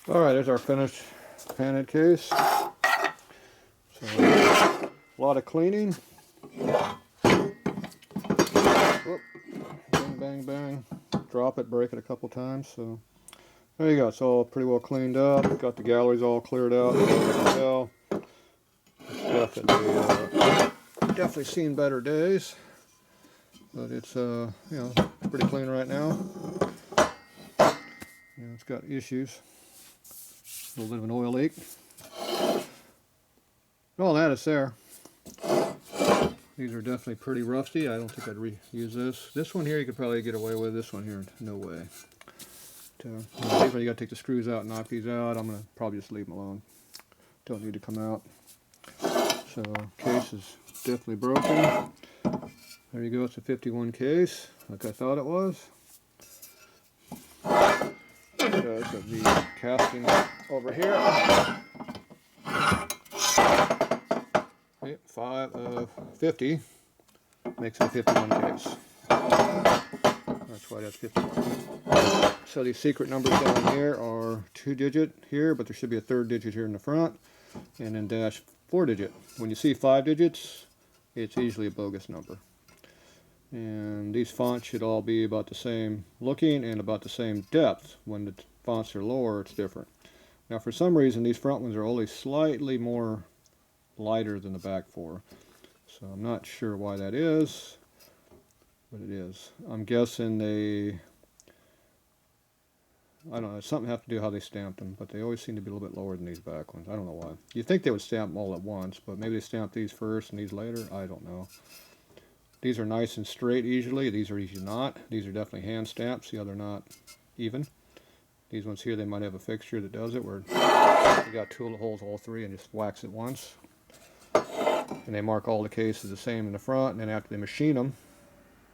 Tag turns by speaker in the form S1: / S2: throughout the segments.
S1: Alright, there's our finished panhead case. So, a lot of cleaning. Whoop. Bang, bang, bang. Drop it, break it a couple times. So there you go. It's all pretty well cleaned up. Got the galleries all cleared out. As you can tell, it's definitely seen better days. But it's you know, pretty clean right now. You know, it's got issues. A little bit of an oil leak. All that is there. These are definitely pretty rusty. I don't think I'd reuse this. This one here you could probably get away with. This one here, no way. You got to take the screws out and knock these out. I'm going to probably just leave them alone. Don't need to come out. So, case is definitely broken. There you go. It's a 51 case, like I thought it was. Because of the casting over here. 5 of 50 makes it a 51 case. That's why that's 51. So these secret numbers down here are 2-digit here, but there should be a 3rd digit here in the front, and then dash 4-digit. When you see 5 digits, it's usually a bogus number. And these fonts should all be about the same looking and about the same depth. When the fonts are lower, it's different. Now for some reason these front ones are only slightly more lighter than the back 4. So I'm not sure why that is, but it is. I'm guessing I don't know, something have to do how they stamped them, but they always seem to be a little bit lower than these back ones. I don't know why. You'd think they would stamp them all at once, but maybe they stamped these first and these later. I don't know. These are nice and straight usually. These are usually not. These are definitely hand stamped. See how they're not even. These ones here, they might have a fixture that does it where you got tool that holds all 3 and just wax it once. And they mark all the cases the same in the front, and then after they machine them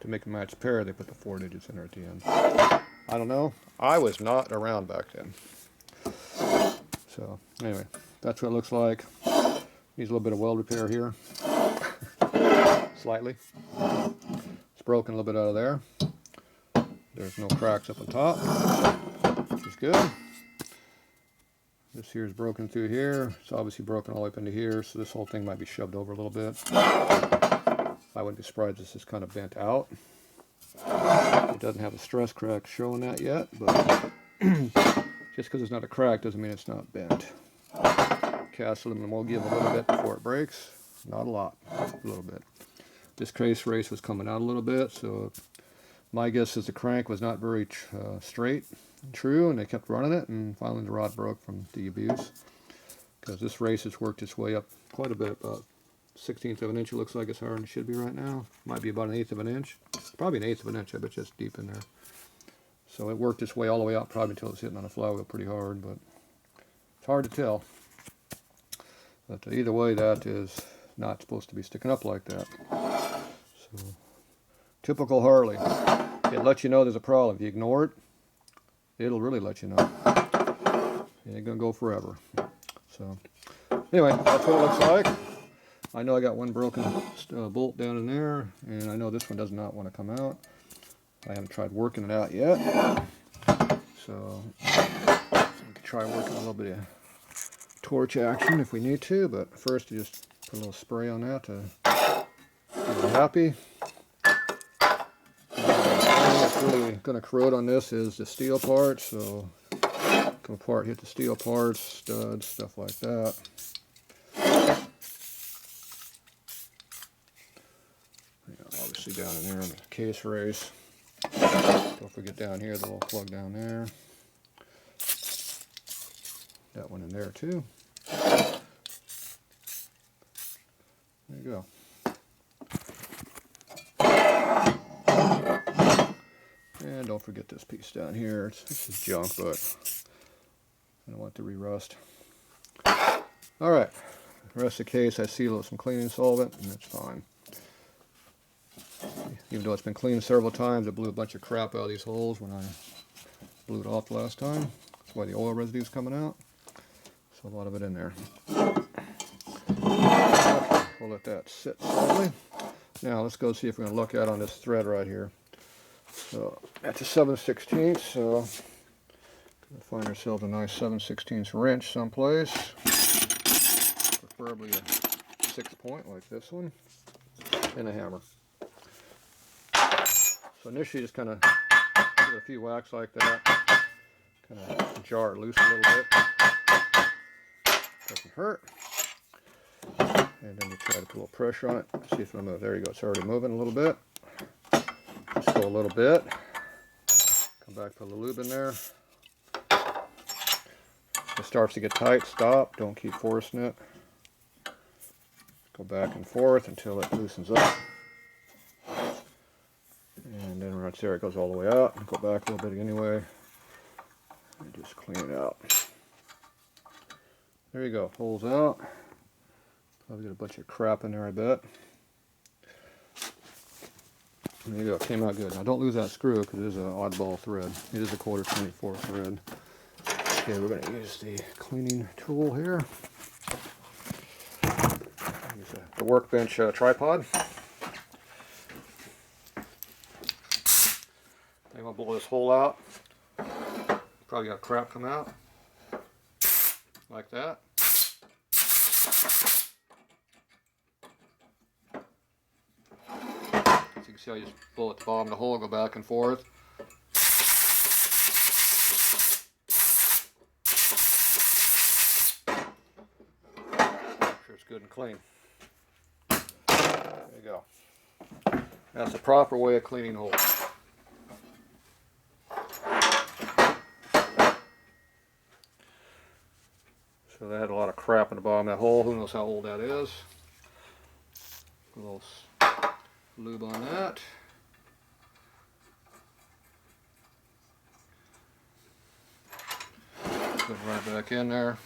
S1: to make a matched pair, they put the 4 digits in there at the end. I don't know. I was not around back then. So anyway, that's what it looks like. Needs a little bit of weld repair here. Slightly. It's broken a little bit out of there. There's no cracks up on top, which is good. This here is broken through here. It's obviously broken all the way up into here, so this whole thing might be shoved over a little bit. I wouldn't be surprised if this is kind of bent out. It doesn't have a stress crack showing that yet, but just because it's not a crack doesn't mean it's not bent. Cast aluminum will give a little bit before it breaks. Not a lot, a little bit. This case race was coming out a little bit, so my guess is the crank was not very straight and true, and they kept running it, and finally the rod broke from the abuse. Because this race has worked its way up quite a bit, about 1/16 of an inch it looks like it's higher than it should be right now. Might be about 1/8 of an inch. Probably 1/8 of an inch, I bet you it's deep in there. So it worked its way all the way up probably until it's hitting on a flywheel pretty hard, but it's hard to tell. But either way, that is not supposed to be sticking up like that. So, typical Harley. It lets you know there's a problem. If you ignore it, it'll really let you know. It ain't gonna go forever. So, anyway, that's what it looks like. I know I got one broken bolt down in there, and I know this one does not want to come out. I haven't tried working it out yet. So, we can try working a little bit of torch action if we need to, but first you just put a little spray on that to get it happy. What's really going to corrode on this is the steel part, so come apart, hit the steel parts, studs, stuff like that. Yeah, obviously down in there in the case race. Don't forget down here the little plug down there. That one in there too. There you go. And don't forget this piece down here. This is junk, but I don't want it to re-rust. Alright, the rest of the case I seal with some cleaning solvent, and that's fine. Even though it's been cleaned several times, it blew a bunch of crap out of these holes when I blew it off the last time. That's why the oil residue is coming out. So a lot of it in there. Okay, we'll let that sit slightly. Now let's go see if we can look at on this thread right here. So that's a 7/16, so Find ourselves a nice 7/16 wrench someplace, preferably a 6-point like this one, and a hammer. So initially just kind of give it a few whacks like that, kind of jar it loose a little bit, doesn't hurt. And then you try to put a little pressure on it, see if it'll move. There you go, it's already moving a little bit. Just go a little bit, come back, put a lube in there. If it starts to get tight, stop, don't keep forcing it. Go back and forth until it loosens up. And then right there, it goes all the way out. Go back a little bit anyway. And just clean it out. There you go, holes out. Probably got a bunch of crap in there, I bet. There you go, came out good. Now don't lose that screw because it is an oddball thread. It is a 1/4 24 thread. Okay, we're going to use the cleaning tool here. Use the workbench tripod. I'm going to blow this hole out. Probably got crap come out. Like that. So you can see I just blow at the bottom of the hole, go back and forth. It's good and clean. There you go. That's the proper way of cleaning holes. So that had a lot of crap in the bottom of that hole. Who knows how old that is? A little lube on that. Put it right back in there.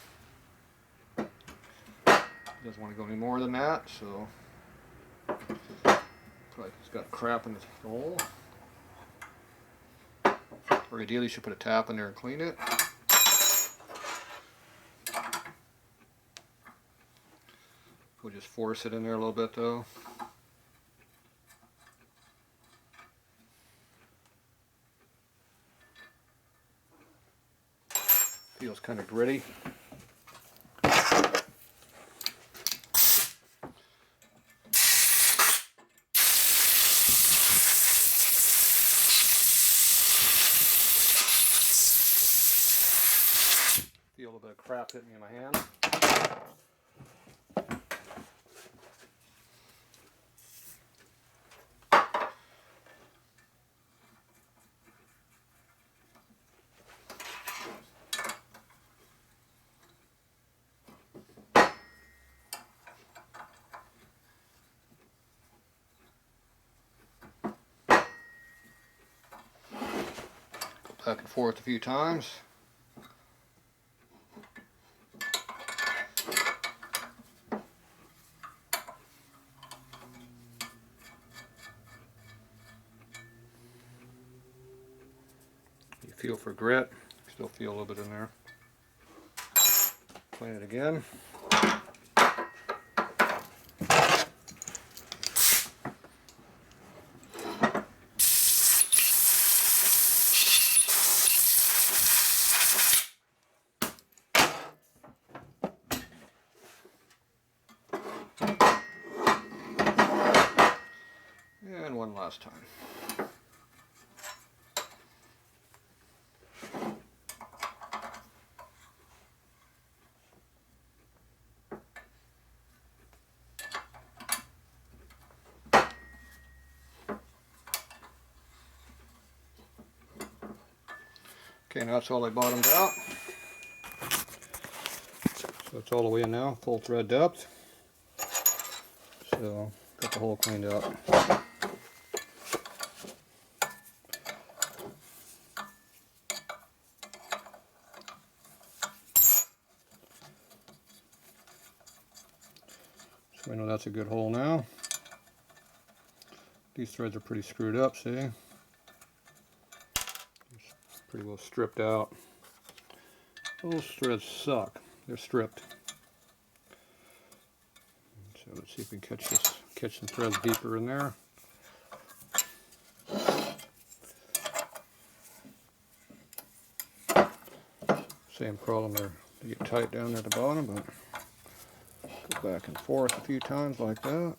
S1: Doesn't want to go any more than that, so like it's got crap in the hole. Or ideally you should put a tap in there and clean it. We'll just force it in there a little bit though. Feels kind of gritty. Feel a little bit of crap hitting me in my hand. Back and forth a few times. You feel for grit, still feel a little bit in there. Clean it again. And one last time. Okay, now it's all I bottomed out. So it's all the way in now, full thread depth. So got the hole cleaned up. So I know that's a good hole now. These threads are pretty screwed up, see? Pretty well stripped out. Those threads suck. They're stripped. So let's see if we can catch some threads deeper in there. Same problem there. They get tight down there at the bottom, but go back and forth a few times like that.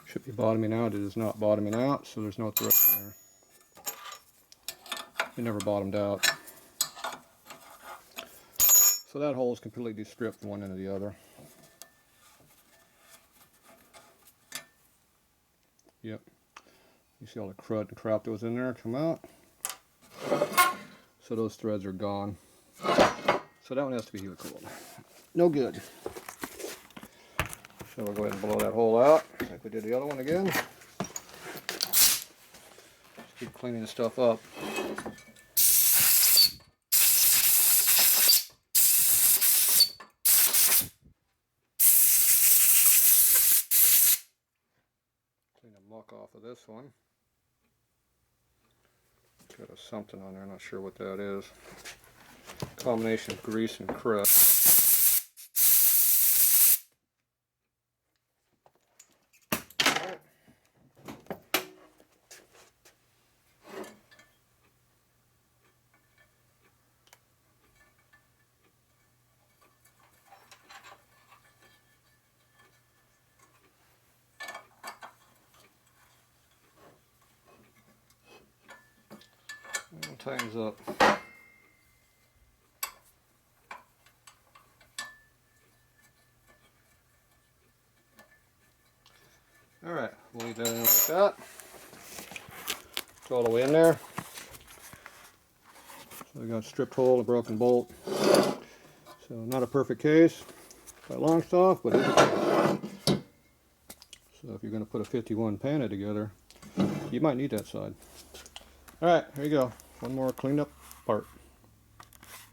S1: Should be bottoming out. It is not bottoming out, so there's no thread in there. It never bottomed out. So that hole is completely stripped from one end to the other. Yep. You see all the crud and crap that was in there come out. So those threads are gone. So that one has to be helicoiled. No good. So we'll go ahead and blow that hole out like we did the other one again. Just keep cleaning the stuff up. Clean the muck off of this one. Got a something on there, not sure what that is. Combination of grease and crust. And tightens up. Alright, we'll leave that in like that. It's all the way in there. So we got a stripped hole, a broken bolt. So not a perfect case by long stuff, but it's a case. So if you're going to put a 51 panhead together, you might need that side. Alright, here you go. One more cleaned up part.